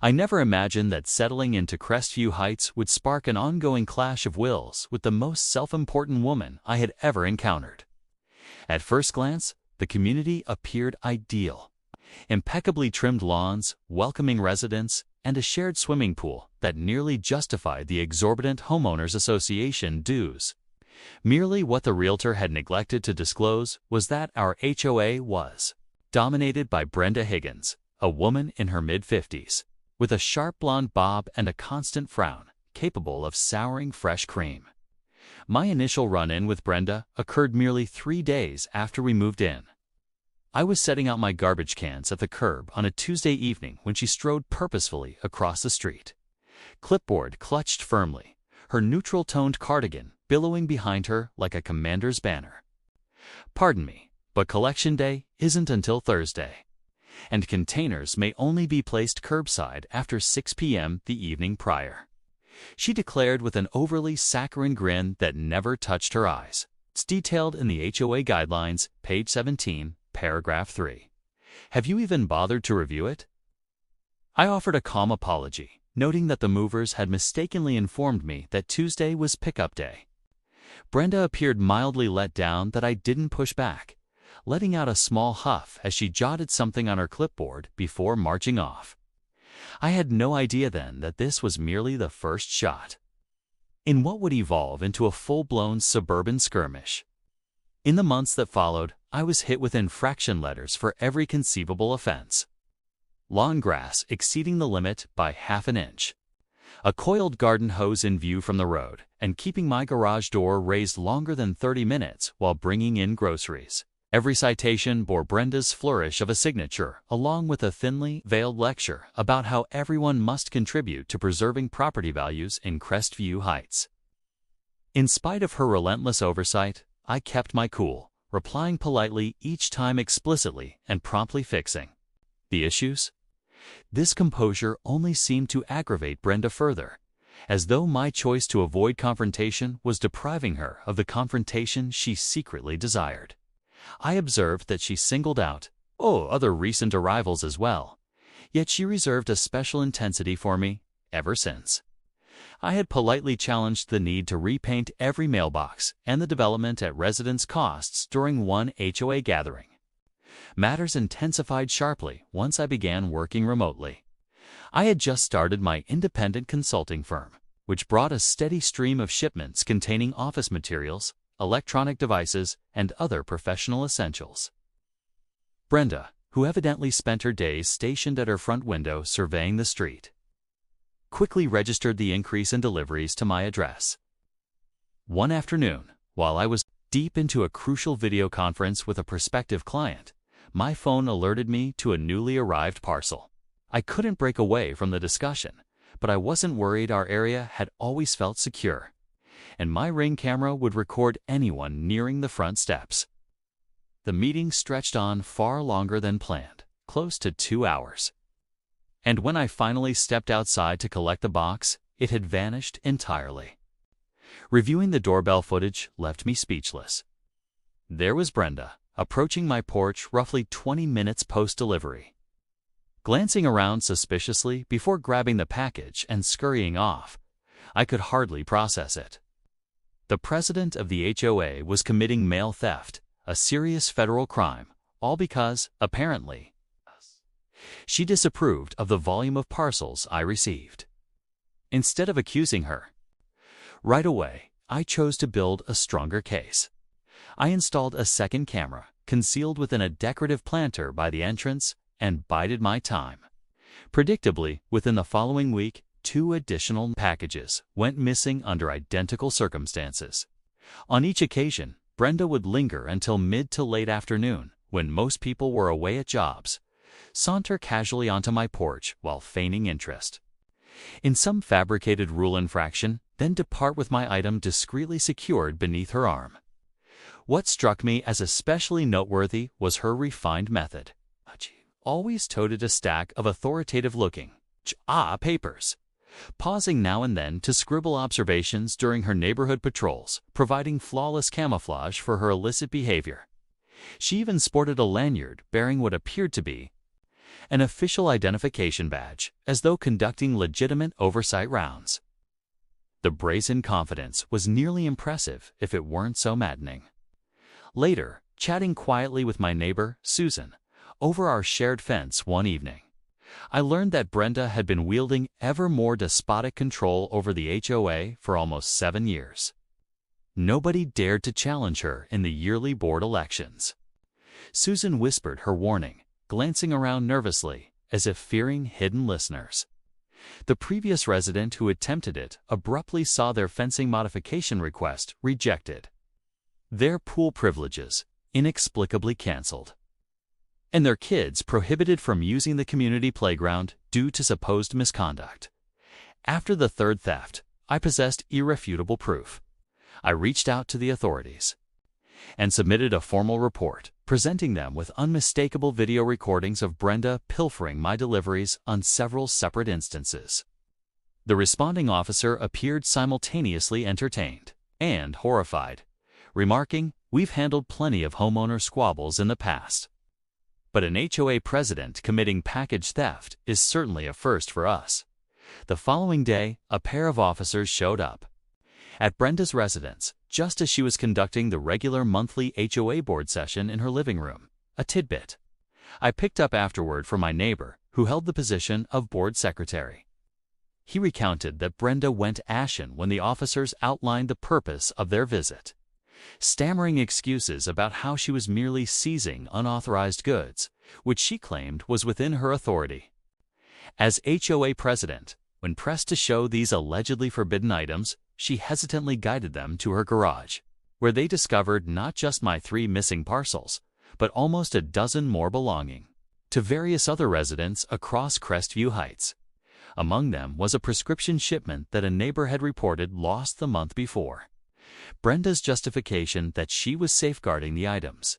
I never imagined that settling into Crestview Heights would spark an ongoing clash of wills with the most self-important woman I had ever encountered. At first glance, the community appeared ideal. Impeccably trimmed lawns, welcoming residents, and a shared swimming pool that nearly justified the exorbitant homeowners association dues. Merely what the realtor had neglected to disclose was that our HOA was dominated by Brenda Higgins, a woman in her mid-50s, with a sharp blonde bob and a constant frown, capable of souring fresh cream. My initial run-in with Brenda occurred merely 3 days after we moved in. I was setting out my garbage cans at the curb on a Tuesday evening when she strode purposefully across the street. Clipboard clutched firmly, her neutral-toned cardigan billowing behind her like a commander's banner. Pardon me, but collection day isn't until Thursday, and containers may only be placed curbside after 6 p.m. the evening prior. She declared with an overly saccharine grin that never touched her eyes. It's detailed in the HOA guidelines, page 17, paragraph 3. Have you even bothered to review it? I offered a calm apology, noting that the movers had mistakenly informed me that Tuesday was pickup day. Brenda appeared mildly let down that I didn't push back, letting out a small huff as she jotted something on her clipboard before marching off. I had no idea then that this was merely the first shot in what would evolve into a full-blown suburban skirmish. In the months that followed, I was hit with infraction letters for every conceivable offense. Lawn grass exceeding the limit by ½ an inch, a coiled garden hose in view from the road, and keeping my garage door raised longer than 30 minutes while bringing in groceries. Every citation bore Brenda's flourish of a signature, along with a thinly veiled lecture about how everyone must contribute to preserving property values in Crestview Heights. In spite of her relentless oversight, I kept my cool, replying politely each time explicitly and promptly fixing the issues. This composure only seemed to aggravate Brenda further, as though my choice to avoid confrontation was depriving her of the confrontation she secretly desired. I observed that she singled out, other recent arrivals as well, yet she reserved a special intensity for me ever since. I had politely challenged the need to repaint every mailbox and the development at residence costs during one HOA gathering. Matters intensified sharply once I began working remotely. I had just started my independent consulting firm, which brought a steady stream of shipments containing office materials, electronic devices, and other professional essentials. Brenda, who evidently spent her days stationed at her front window surveying the street, quickly registered the increase in deliveries to my address. One afternoon, while I was deep into a crucial video conference with a prospective client, my phone alerted me to a newly arrived parcel. I couldn't break away from the discussion, but I wasn't worried. Our area had always felt secure, and my Ring camera would record anyone nearing the front steps. The meeting stretched on far longer than planned, close to 2 hours. And when I finally stepped outside to collect the box, it had vanished entirely. Reviewing the doorbell footage left me speechless. There was Brenda, approaching my porch roughly 20 minutes post-delivery. Glancing around suspiciously before grabbing the package and scurrying off, I could hardly process it. The president of the HOA was committing mail theft, a serious federal crime, all because, apparently, she disapproved of the volume of parcels I received. Instead of accusing her right away, I chose to build a stronger case. I installed a second camera, concealed within a decorative planter by the entrance, and bided my time. Predictably, within the following week, 2 additional packages went missing under identical circumstances. On each occasion, Brenda would linger until mid to late afternoon, when most people were away at jobs, saunter casually onto my porch while feigning interest in some fabricated rule infraction, then depart with my item discreetly secured beneath her arm. What struck me as especially noteworthy was her refined method. Always toted a stack of authoritative-looking papers, pausing now and then to scribble observations during her neighborhood patrols, providing flawless camouflage for her illicit behavior. She even sported a lanyard bearing what appeared to be an official identification badge, as though conducting legitimate oversight rounds. The brazen confidence was nearly impressive if it weren't so maddening. Later, chatting quietly with my neighbor, Susan, over our shared fence one evening, I learned that Brenda had been wielding ever more despotic control over the HOA for almost 7 years. Nobody dared to challenge her in the yearly board elections. Susan whispered her warning, glancing around nervously, as if fearing hidden listeners. The previous resident who attempted it abruptly saw their fencing modification request rejected. Their pool privileges inexplicably canceled, and their kids prohibited from using the community playground due to supposed misconduct. After the third theft, I possessed irrefutable proof. I reached out to the authorities and submitted a formal report, presenting them with unmistakable video recordings of Brenda pilfering my deliveries on several separate instances. The responding officer appeared simultaneously entertained and horrified, remarking, "We've handled plenty of homeowner squabbles in the past, but an HOA president committing package theft is certainly a first for us." The following day, a pair of officers showed up at Brenda's residence just as she was conducting the regular monthly HOA board session in her living room, a tidbit I picked up afterward from my neighbor who held the position of board secretary. He recounted that Brenda went ashen when the officers outlined the purpose of their visit, stammering excuses about how she was merely seizing unauthorized goods, which she claimed was within her authority. As HOA president, when pressed to show these allegedly forbidden items, she hesitantly guided them to her garage, where they discovered not just my 3 missing parcels, but almost a dozen more belonging to various other residents across Crestview Heights. Among them was a prescription shipment that a neighbor had reported lost the month before. Brenda's justification that she was safeguarding the items,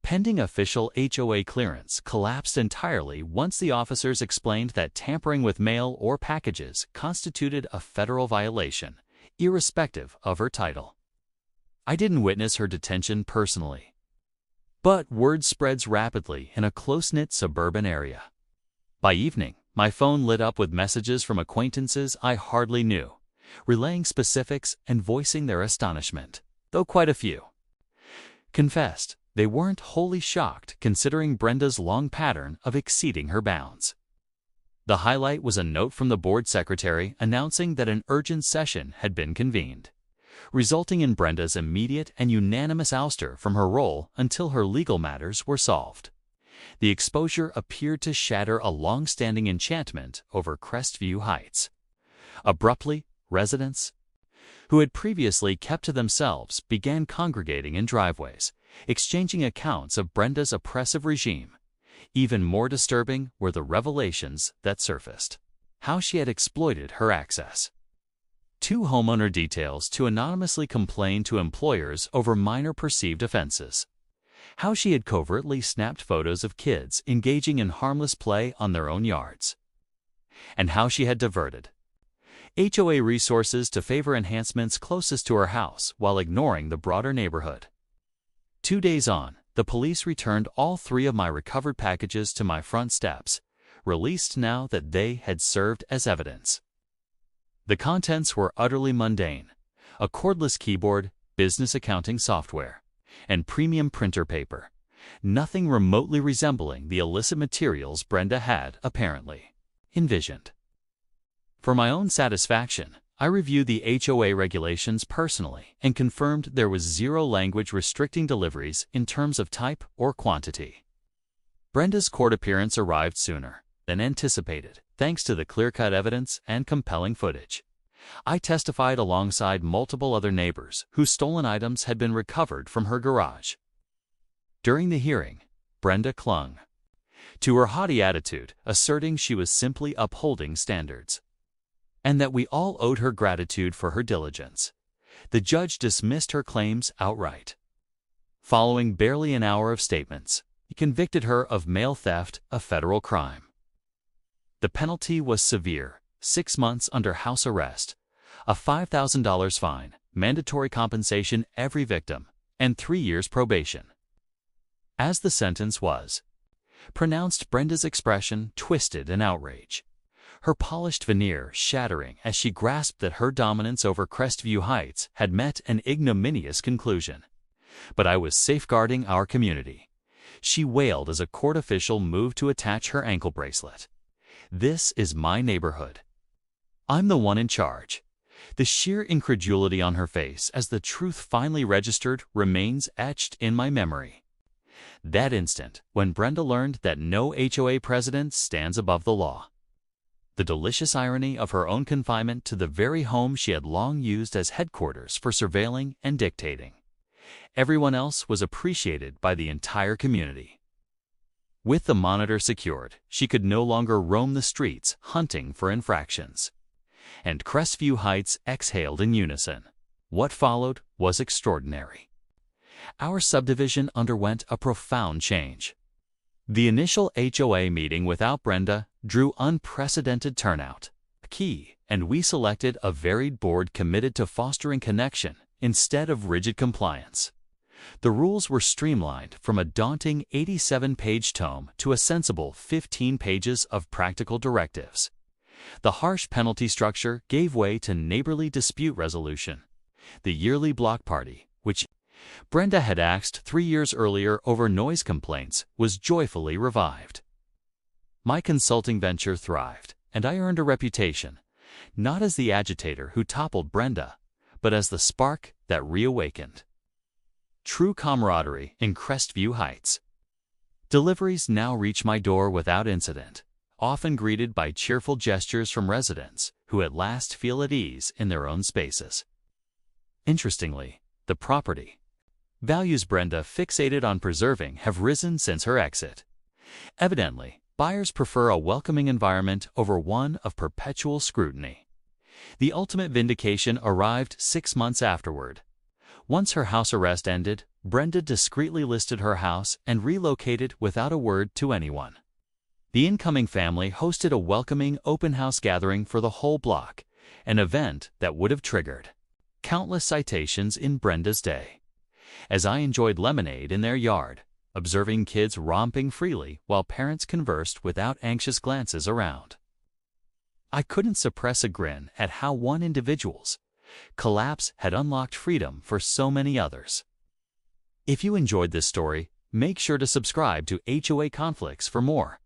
pending official HOA clearance, collapsed entirely once the officers explained that tampering with mail or packages constituted a federal violation, irrespective of her title. I didn't witness her detention personally, but word spreads rapidly in a close-knit suburban area. By evening, my phone lit up with messages from acquaintances I hardly knew, relaying specifics and voicing their astonishment, though quite a few confessed they weren't wholly shocked considering Brenda's long pattern of exceeding her bounds. The highlight was a note from the board secretary announcing that an urgent session had been convened, resulting in Brenda's immediate and unanimous ouster from her role until her legal matters were solved. The exposure appeared to shatter a long-standing enchantment over Crestview Heights. Abruptly, residents who had previously kept to themselves began congregating in driveways, exchanging accounts of Brenda's oppressive regime. Even more disturbing were the revelations that surfaced: how she had exploited her access to homeowner details to anonymously complain to employers over minor perceived offenses, how she had covertly snapped photos of kids engaging in harmless play on their own yards, and how she had diverted HOA resources to favor enhancements closest to her house while ignoring the broader neighborhood. 2 days on, the police returned all 3 of my recovered packages to my front steps, released now that they had served as evidence. The contents were utterly mundane: a cordless keyboard, business accounting software, and premium printer paper, nothing remotely resembling the illicit materials Brenda had, apparently, envisioned. For my own satisfaction, I reviewed the HOA regulations personally and confirmed there was 0 language restricting deliveries in terms of type or quantity. Brenda's court appearance arrived sooner than anticipated, thanks to the clear-cut evidence and compelling footage. I testified alongside multiple other neighbors whose stolen items had been recovered from her garage. During the hearing, Brenda clung to her haughty attitude, asserting she was simply upholding standards, and that we all owed her gratitude for her diligence. The judge dismissed her claims outright. Following barely an hour of statements, he convicted her of mail theft, a federal crime. The penalty was severe: 6 months under house arrest, a $5,000 fine, mandatory compensation every victim, and 3 years probation. As the sentence was pronounced Brenda's expression twisted in outrage, her polished veneer shattering as she grasped that her dominance over Crestview Heights had met an ignominious conclusion. But I was safeguarding our community, she wailed as a court official moved to attach her ankle bracelet. This is my neighborhood. I'm the one in charge. The sheer incredulity on her face as the truth finally registered remains etched in my memory. That instant, when Brenda learned that no HOA president stands above the law. The delicious irony of her own confinement to the very home she had long used as headquarters for surveilling and dictating. Everyone else was appreciated by the entire community. With the monitor secured, she could no longer roam the streets hunting for infractions. And Crestview Heights exhaled in unison. What followed was extraordinary. Our subdivision underwent a profound change. The initial HOA meeting without Brenda drew unprecedented turnout. Key, and we selected a varied board committed to fostering connection instead of rigid compliance. The rules were streamlined from a daunting 87-page tome to a sensible 15 pages of practical directives. The harsh penalty structure gave way to neighborly dispute resolution. The yearly block party, which Brenda had axed 3 years earlier over noise complaints, was joyfully revived. My consulting venture thrived, and I earned a reputation, not as the agitator who toppled Brenda, but as the spark that reawakened. True camaraderie in Crestview Heights. Deliveries now reach my door without incident, often greeted by cheerful gestures from residents who at last feel at ease in their own spaces. Interestingly, the property values Brenda fixated on preserving have risen since her exit. Evidently, buyers prefer a welcoming environment over one of perpetual scrutiny. The ultimate vindication arrived 6 months afterward. Once her house arrest ended, Brenda discreetly listed her house and relocated without a word to anyone. The incoming family hosted a welcoming open house gathering for the whole block, an event that would have triggered countless citations in Brenda's day. As I enjoyed lemonade in their yard, observing kids romping freely while parents conversed without anxious glances around, I couldn't suppress a grin at how one individual's collapse had unlocked freedom for so many others. If you enjoyed this story, make sure to subscribe to HOA Conflicts for more.